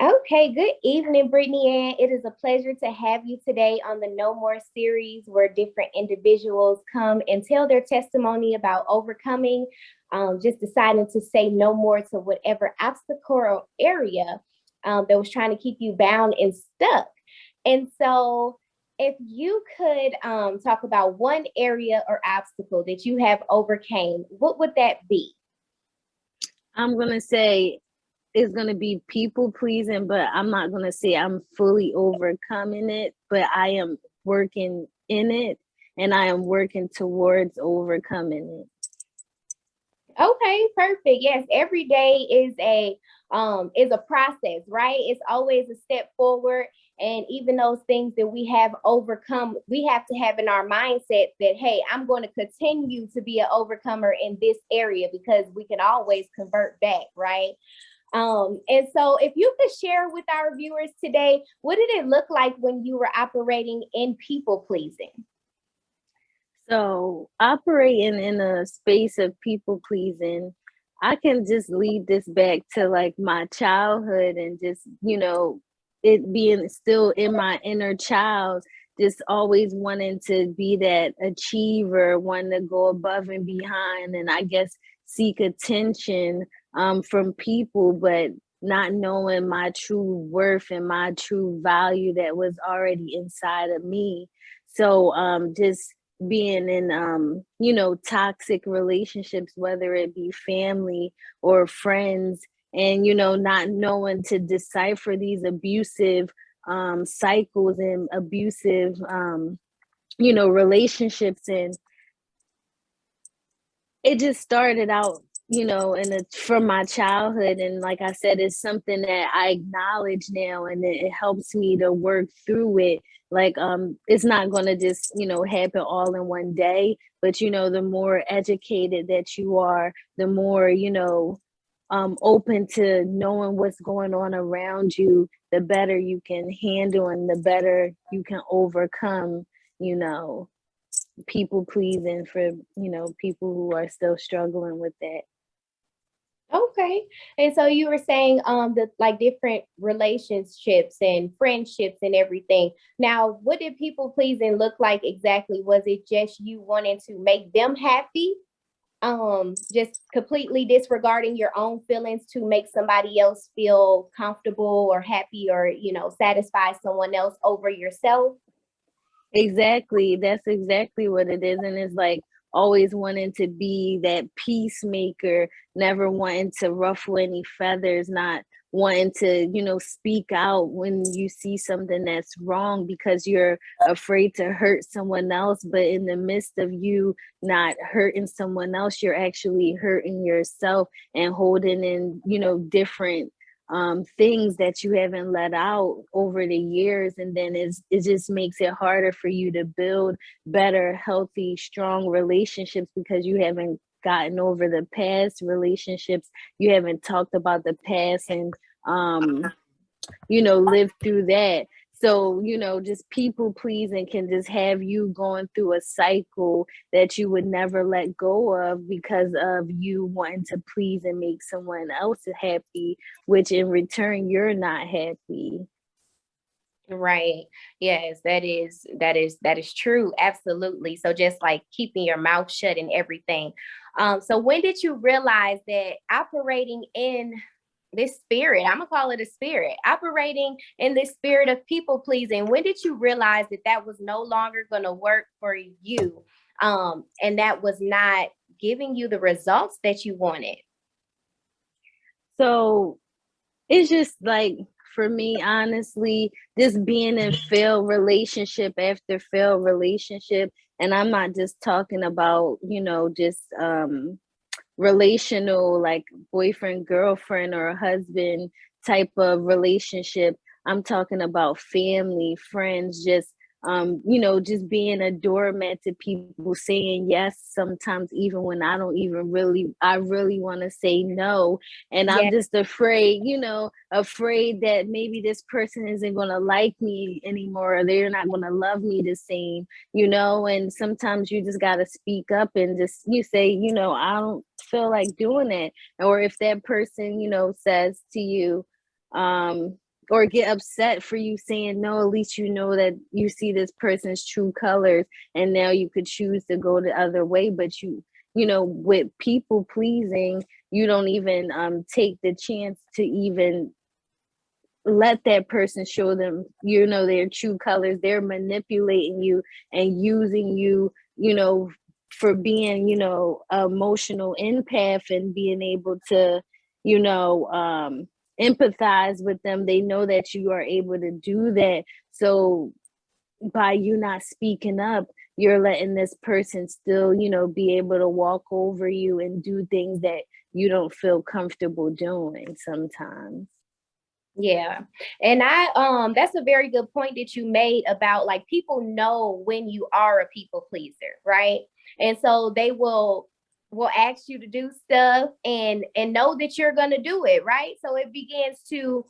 Okay, good evening, Brittanyann. It is a pleasure to have you today on the No More series, where different individuals come and tell their testimony about overcoming, just deciding to say no more to whatever obstacle or area that was trying to keep you bound and stuck. And so, if you could talk about one area or obstacle that you have overcame, what would that be? I'm gonna say it's gonna be people pleasing, but I'm not gonna say I'm fully overcoming it, but I am working in it and I am working towards overcoming it. Okay, perfect. Yes, every day is a process, right? It's always a step forward. And even those things that we have overcome, we have to have in our mindset that, hey, I'm going to continue to be an overcomer in this area because we can always convert back, right? And so if you could share with our viewers today, what did it look like when you were operating in people pleasing? So operating in a space of people pleasing, I can just lead this back to like my childhood and just, it being still in my inner child, just always wanting to be that achiever, wanting to go above and behind, and I guess seek attention from people, but not knowing my true worth and my true value that was already inside of me. So just being in toxic relationships, whether it be family or friends, and not knowing to decipher these abusive cycles and abusive relationships. And it just started out, from my childhood. And like I said, it's something that I acknowledge now, and it helps me to work through it. Like, it's not going to just, happen all in one day, but, the more educated that you are, the more, open to knowing what's going on around you, the better you can handle and the better you can overcome, you know, people pleasing for people who are still struggling with that. Okay. And so you were saying the like different relationships and friendships and everything. Now, what did people pleasing look like exactly? Was it just you wanting to make them happy? Just completely disregarding your own feelings to make somebody else feel comfortable or happy or, satisfy someone else over yourself? Exactly, that's exactly what it is. And it's like always wanting to be that peacemaker, never wanting to ruffle any feathers, not wanting to speak out when you see something that's wrong because you're afraid to hurt someone else. But in the midst of you not hurting someone else, you're actually hurting yourself and holding in different things that you haven't let out over the years. And then it just makes it harder for you to build better, healthy, strong relationships because you haven't gotten over the past relationships. You haven't talked about the past and live through that. So, just people pleasing can just have you going through a cycle that you would never let go of because of you wanting to please and make someone else happy, which in return you're not happy. Right. Yes, that is true. Absolutely. So just like keeping your mouth shut and everything. So when did you realize that operating in this spirit, I'm gonna call it a spirit, operating in this spirit of people pleasing, when did you realize that that was no longer gonna work for you? And that was not giving you the results that you wanted? So it's just like, for me, honestly, just being in failed relationship after failed relationship. And I'm not just talking about, just relational, like boyfriend, girlfriend, or husband type of relationship. I'm talking about family, friends, just being a doormat to people, saying yes sometimes, even when I really want to say no. And I'm Yeah. just afraid, afraid that maybe this person isn't going to like me anymore, or they're not going to love me the same, and sometimes you just got to speak up and just you say, I don't feel like doing it. Or if that person, says to you, or get upset for you saying no. At least you know that you see this person's true colors, and now you could choose to go the other way. But you know, with people pleasing, you don't even take the chance to even let that person show them, you know, their true colors. They're manipulating you and using you, you know, for being, you know, emotional empath and being able to, you know, empathize with them. They know that you are able to do that. So by you not speaking up, you're letting this person still, you know, be able to walk over you and do things that you don't feel comfortable doing sometimes. Yeah. And that's a very good point that you made about like people know when you are a people pleaser, right? And so they will ask you to do stuff and know that you're going to do it, right? So it begins to,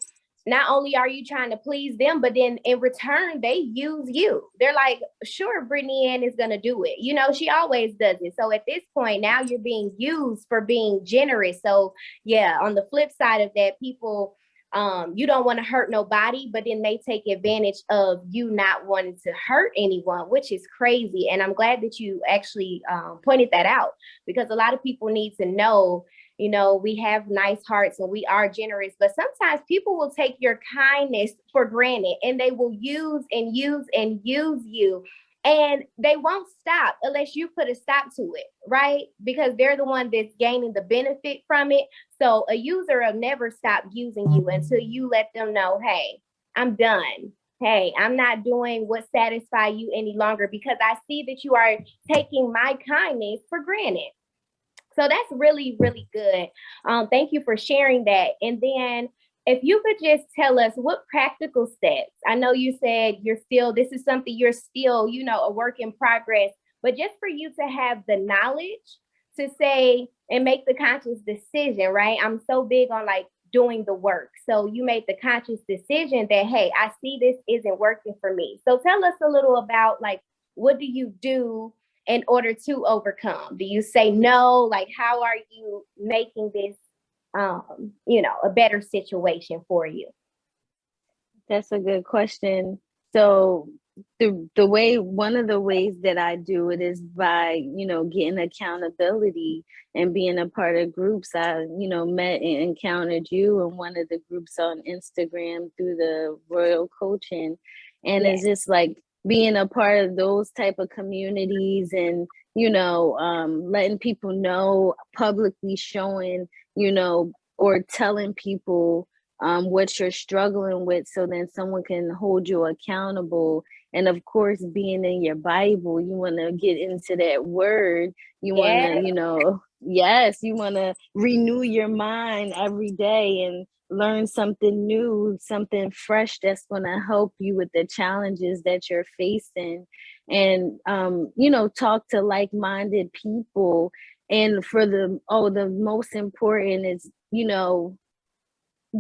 not only are you trying to please them, but then in return they use you. They're like, sure, Brittanyann is going to do it. You know, she always does it. So at this point now you're being used for being generous. So yeah, on the flip side of that, people, you don't want to hurt nobody, but then they take advantage of you not wanting to hurt anyone, which is crazy. And I'm glad that you actually pointed that out, because a lot of people need to know, you know, we have nice hearts and we are generous, but sometimes people will take your kindness for granted and they will use and use and use you, and they won't stop unless you put a stop to it, right? Because they're the one that's gaining the benefit from it. So a user will never stop using you until you let them know, hey, I'm done. Hey, I'm not doing what satisfies you any longer because I see that you are taking my kindness for granted. So that's really, really good. Thank you for sharing that. And then if you could just tell us what practical steps, I know you said this is something you're still, you know, a work in progress, but just for you to have the knowledge to say and make the conscious decision, right? I'm so big on like doing the work. So you made the conscious decision that, hey, I see this isn't working for me. So tell us a little about like, what do you do in order to overcome? Do you say no? Like, how are you making this, you know, a better situation for you? That's a good question. So the way, one of the ways that I do it is by, you know, getting accountability and being a part of groups. I, you know, met and encountered you in one of the groups on Instagram through the Royal Coaching. And Yeah. it's just like being a part of those type of communities and, you know, letting people know, publicly showing, you know, or telling people what you're struggling with, so then someone can hold you accountable. And of course, being in your Bible, you want to get into that word. You want to, Yeah. you know, yes, you want to renew your mind every day and learn something new, something fresh that's going to help you with the challenges that you're facing. And, you know, talk to like minded people. And for the most important is, you know,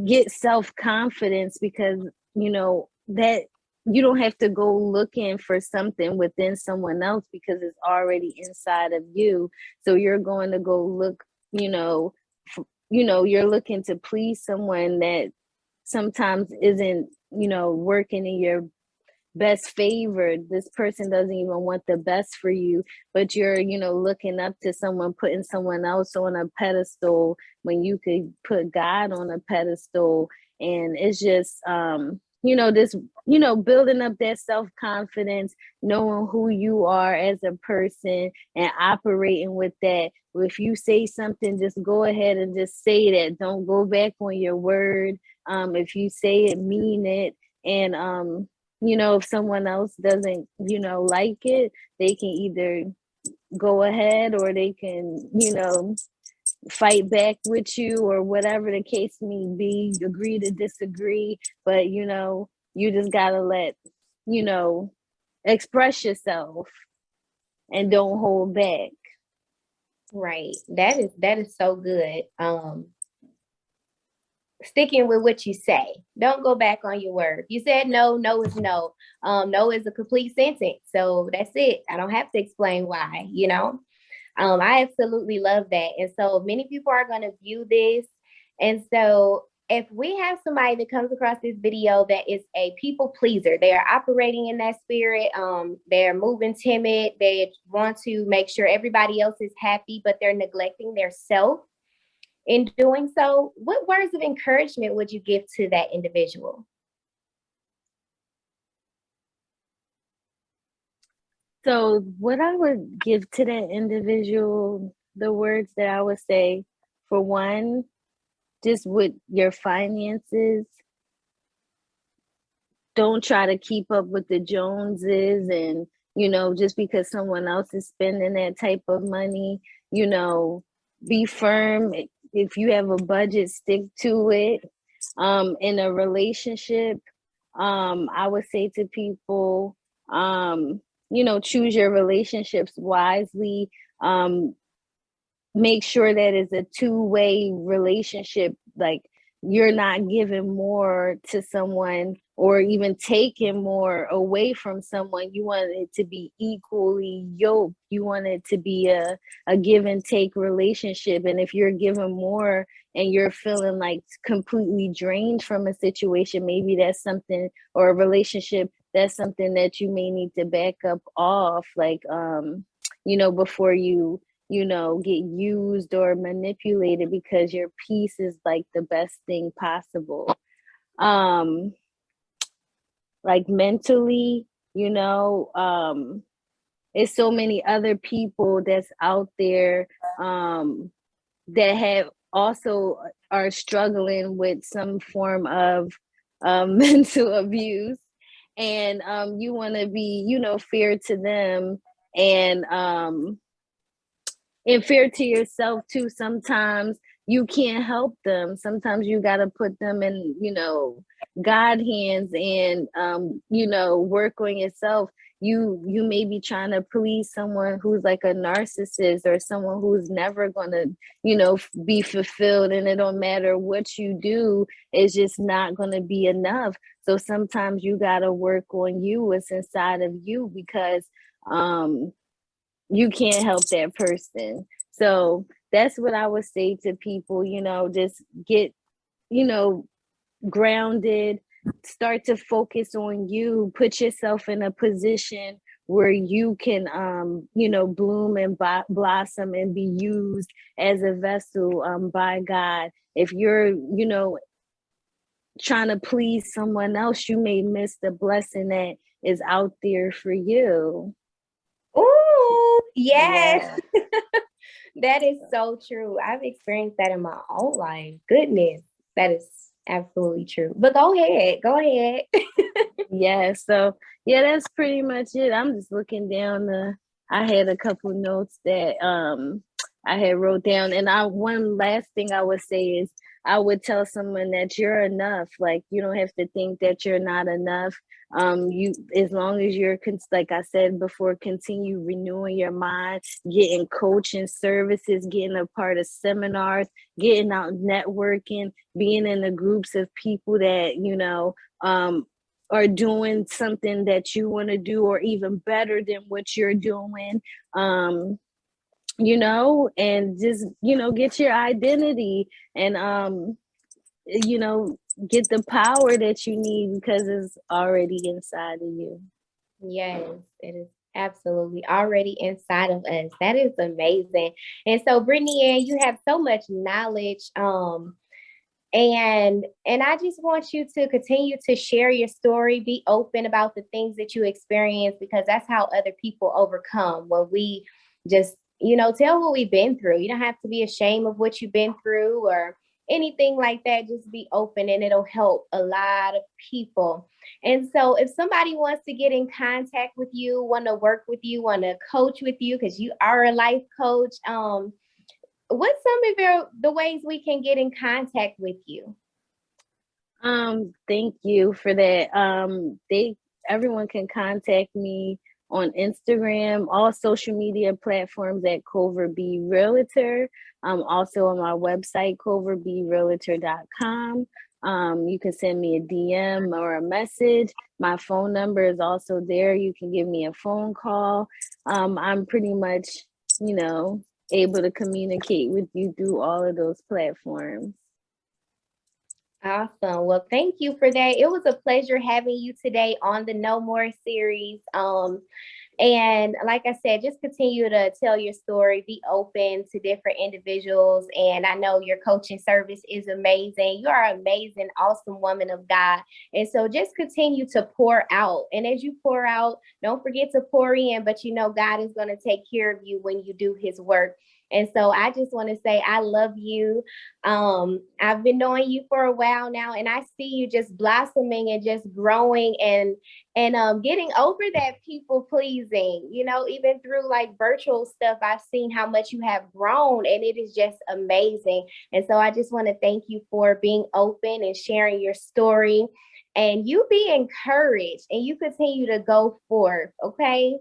get self-confidence, because you know that you don't have to go looking for something within someone else because it's already inside of you. So you're going to go look, you know, you know, you're looking to please someone that sometimes isn't, you know, working in your best favored. This person doesn't even want the best for you, but you're, you know, looking up to someone, putting someone else on a pedestal when you could put God on a pedestal. And it's just, you know, this, you know, building up that self-confidence, knowing who you are as a person and operating with that. If you say something, just go ahead and just say that. Don't go back on your word. If you say it, mean it. And you know, if someone else doesn't, you know, like it, they can either go ahead or they can, you know, fight back with you or whatever the case may be, agree to disagree. But, you know, you just got to let, you know, express yourself and don't hold back. Right. That is so good. Sticking with what you say. Don't go back on your word. You said no, no is no. No is a complete sentence. So that's it. I don't have to explain why, you know? I absolutely love that. And so many people are going to view this. And so if we have somebody that comes across this video that is a people pleaser, they are operating in that spirit, they're moving timid, they want to make sure everybody else is happy, but they're neglecting their self in doing so, what words of encouragement would you give to that individual? So what I would give to that individual, the words that I would say, for one, just with your finances, don't try to keep up with the Joneses, and just because someone else is spending that type of money, you know be firm. If you have a budget, stick to it. In a relationship, I would say to people, choose your relationships wisely. Make sure that it's a two-way relationship. Like, you're not giving more to someone or even taking more away from someone. You want it to be equally yoked. You want it to be a give and take relationship. And if you're giving more and you're feeling like completely drained from a situation, maybe that's something, or a relationship, that's something that you may need to back up off, like, before get used or manipulated, because your peace is like the best thing possible. Like, mentally, it's so many other people that's out there, that have also are struggling with some form of mental abuse, and you want to be, fair to them, and fair to yourself too. Sometimes you can't help them. Sometimes you got to put them in, God hands, and work on yourself. You may be trying to please someone who's like a narcissist, or someone who's never going to be fulfilled, and it don't matter what you do, it's just not going to be enough. So sometimes you got to work on you, what's inside of you, because you can't help that person. So that's what I would say to people. Just get, grounded, start to focus on you, put yourself in a position where you can, bloom and blossom and be used as a vessel, by God. If you're, trying to please someone else, you may miss the blessing that is out there for you. Oh, yes. Yeah. That is so true. I've experienced that in my own life. Goodness, that is absolutely true. But go ahead. Go ahead. Yeah. So yeah, that's pretty much it. I'm just looking down I had a couple notes that I had wrote down, and one last thing I would say is, I would tell someone that you're enough. Like, you don't have to think that you're not enough. You, as long as you're, like I said before, continue renewing your mind, getting coaching services, getting a part of seminars, getting out networking, being in the groups of people that are doing something that you want to do, or even better than what you're doing. And just, get your identity, and, get the power that you need, because it's already inside of you. Yes, it is absolutely already inside of us. That is amazing. And so, Brittanyann, you have so much knowledge. And I just want you to continue to share your story, be open about the things that you experience, because that's how other people overcome. When we just, tell what we've been through. You don't have to be ashamed of what you've been through or anything like that. Just be open, and it'll help a lot of people. And so if somebody wants to get in contact with you, want to work with you, want to coach with you, because you are a life coach, what's some of the ways we can get in contact with you? Thank you for that. Everyone can contact me on Instagram, all social media platforms at Culver B Realtor. Also on my website, culverbrealtor.com. You can send me a DM or a message. My phone number is also there. You can give me a phone call. I'm pretty much, able to communicate with you through all of those platforms. Awesome. Well, thank you for that. It was a pleasure having you today on the No More series. And like I said, just continue to tell your story, be open to different individuals. And I know your coaching service is amazing. You are an amazing, awesome woman of God. And so just continue to pour out. And as you pour out, don't forget to pour in, but you know, God is going to take care of you when you do his work. And so I just want to say, I love you. I've been knowing you for a while now, and I see you just blossoming and just growing and getting over that people pleasing, you know, even through like virtual stuff. I've seen how much you have grown, and it is just amazing. And so I just want to thank you for being open and sharing your story, and you be encouraged and you continue to go forth. Okay.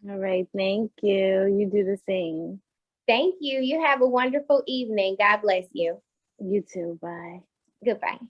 All right, thank you. You do the same. Thank you. You have a wonderful evening. God bless you. You too. Bye. Goodbye.